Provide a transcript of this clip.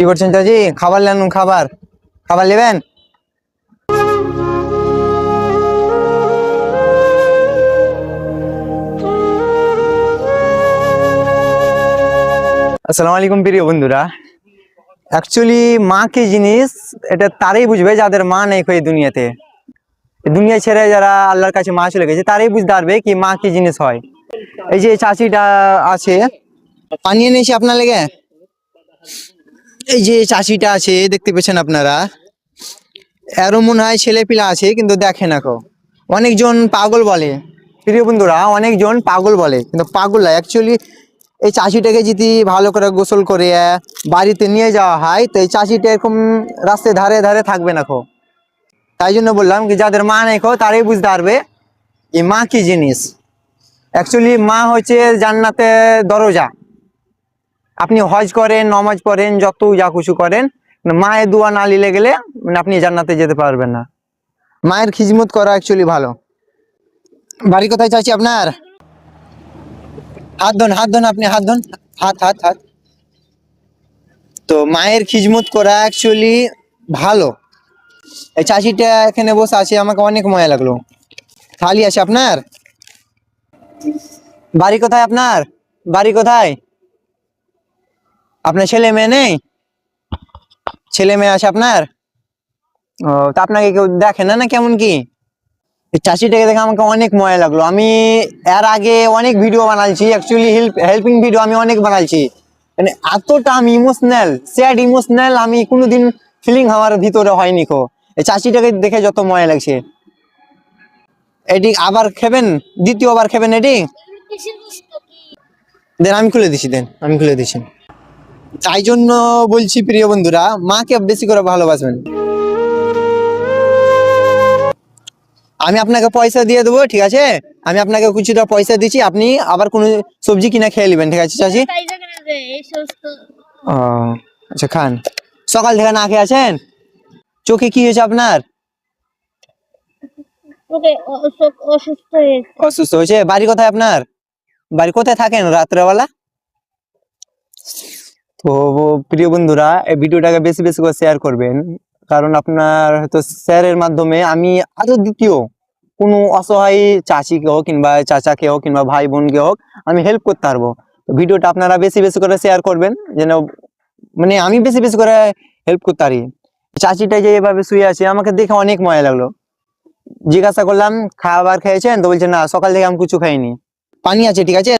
কি করছেন চাচি? খাবার নেন, খাবার খাবার নেবেন? আসসালামু আলাইকুম প্রিয় বন্ধুরা। অ্যাকচুয়ালি মা কি জিনিস এটা তারাই বুঝবে যাদের মা নেই এই দুনিয়াতে। দুনিয়া ছেড়ে যারা আল্লাহর কাছে মা চলে গেছে তারাই বুঝতে পারবে কি মা কি জিনিস হয়। এই যে চাচিটা আছে, পানি এনেছি আপনার লেগে। এই যে চাচিটা আছে দেখতে পেয়েছেন আপনারা, এরও মনে হয় ছেলে পিলা আছে কিন্তু দেখে না কো। অনেকজন পাগল বলে প্রিয় বন্ধুরা, অনেকজন পাগল বলে কিন্তু পাগল না অ্যাকচুয়ালি। এই চাষিটাকে যদি ভালো করে গোসল করে বাড়িতে নিয়ে যাওয়া হয় তো এই চাষিটা এরকম রাস্তায় ধারে ধারে থাকবে না খো। তাই জন্য বললাম কি যাদের মা নেই খো তারাই বুঝতে পারবে এই মা কি জিনিস। অ্যাকচুয়ালি মা হচ্ছে জান্নাতে দরজা। আপনি হজ করেন, নমাজ পড়েন, যত যা কিছু করেন, মায়ের দোয়া না নিলে গেলে মানে আপনি জান্নাতে যেতে পারবেন না। মায়ের খিজমত করা অ্যাকচুয়ালি ভালো। বাড়ি কোথায় চাচি আপনার? হাত ধন, হাত ধন, আপনি হাত ধন, হাত হাত হাত। তো মায়ের খিজমত করা অ্যাকচুয়ালি ভালো। এই চাষিটা এখানে বসে আছে, আমাকে অনেক মজা লাগলো। খালি আছে আপনার? বাড়ি কোথায় আপনার? বাড়ি কোথায়? আপনার ছেলে মেয়ে নেই? ছেলে মেয়ে আছে আপনার? ও, তা আপনাকে কেউ দেখে না না কেমন কি? এই চাষিটাকে দেখে আমাকে অনেক মজা লাগলো। আমি এর আগে অনেক ভিডিও বানাইছি, অ্যাকচুয়ালি হেল্পিং ভিডিও আমি অনেক বানাইছি। মানে এতটা আমি ইমোশনাল, স্যাড ইমোশনাল আমি কোনোদিন ফিলিং আমার ভিতরে হয়নি কো। এই চাষিটাকে দেখে যত মজা লাগছে। এটি আবার খাবেন? দ্বিতীয়বার খাবেন এটি? দেন আমি খুলে দিছি, দেন আমি খুলে দিছি। তাই জন্য বলছি প্রিয় বন্ধুরা, মাকে বেশি করে ভালোবাসবেন। আমি আপনাকে পয়সা দিয়ে দেবো, ঠিক আছে? আমি আপনাকে কিছুটা পয়সা দিচ্ছি, আপনি আবার কোনো সবজি কিনা খেয়ে নেবেন, ঠিক আছে চাচি? ও আচ্ছা, খান। সকাল থেকে না খেয়ে আছেন? চোখে কি হয়েছে আপনার? অসুস্থ হয়েছে। বাড়ি কোথায় আপনার? বাড়ি কোথায় থাকেন রাত্রেবেলা? তো প্রিয় বন্ধুরা, এই ভিডিওটাকে বেশি বেশি করে শেয়ার করবেন, কারণ আপনার হয়তো শেয়ারের মাধ্যমে আমি আরো দ্বিতীয় কোনো অসহায় চাচিকে হোক কিংবা চাচাকে হোক কিংবা ভাই বোনকে হোক আমি হেল্প করতে পারবো। তো ভিডিওটা আপনারা বেশি বেশি করে শেয়ার করবেন যেন মানে আমি বেশি বেশি করে হেল্প করতে পারি। চাচিটা যে এভাবে শুয়ে আছে আমাকে দেখে অনেক মজা লাগলো। জিজ্ঞাসা করলাম খাবার খেয়েছেন? তো বলছে না, সকাল থেকে আমি কিছু খাইনি। পানি আছে, ঠিক আছে?